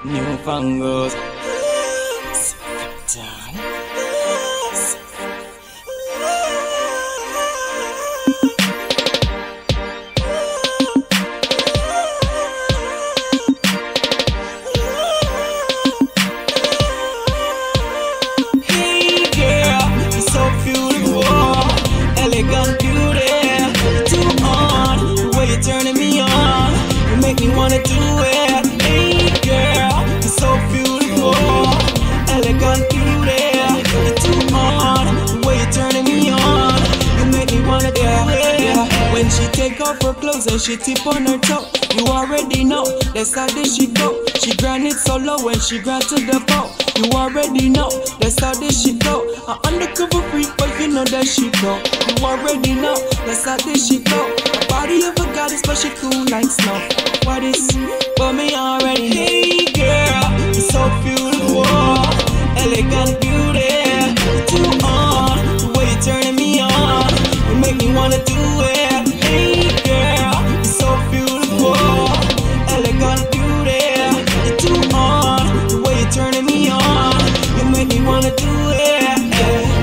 newfangled. Hey girl, you're so beautiful, elegant beauty. Too on, the way you're turning me on, you make me wanna do it. Hey girl, you're so beautiful, elegant beauty. You're too on, the way you're turning me on, you make me wanna do it. When she take off her clothes and she tip on her toe, you already know that's how this she go. She grind it so low when she grind to the bone. You already know that's how this she go. An undercover freak, but you know that she go. You already know that's how this she go. A body of a goddess, but she cool like snow. What is for me already? Hey girl, you're so beautiful, elegant beauty. You're too on, the way you're turning me on, you make me wanna do it. Hey girl, you're so beautiful, elegant beauty. You're too on, the way you're turning me on, you make me wanna do it.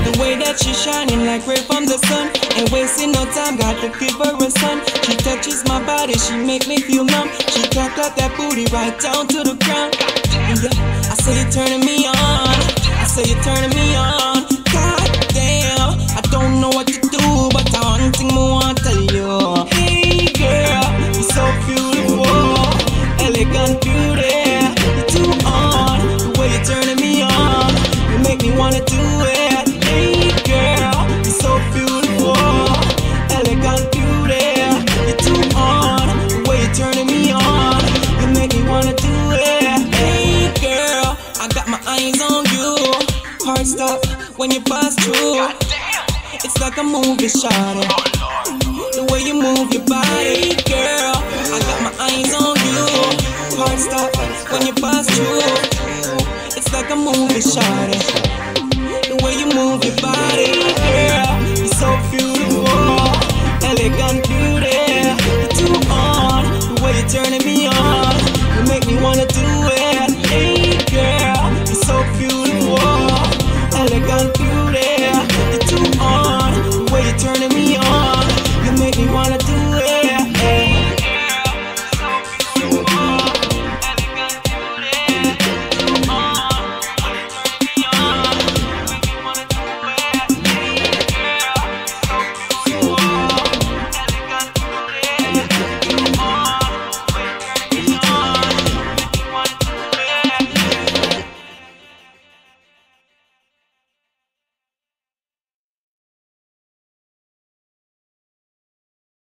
The way that she's shining like rain from the sun, ain't wasting no time, got to give her a son. She touches my body, she make me feel numb. She clap that booty right down to the ground. Yeah, I say you're turning me on, I say you're turning me on. God damn, I don't know what to do, but the one thing I want to tell you. Hey girl, you're so beautiful, elegant beauty. You're too on, the way you're turning me on, you make me wanna do it. Hey girl, you're so beautiful, elegant beauty. You're too on, the way you're turning me on, you make me wanna do it. Hey girl, I got my eyes on you. Heart stop when you pass through. It's like a movie shot. The way you move your body, girl, I got my eyes on you. Heart stop when you pass through. It's like a movie shot. The way you move your body, girl, you're so beautiful, elegant beauty. You're too on, the way you're turning me on,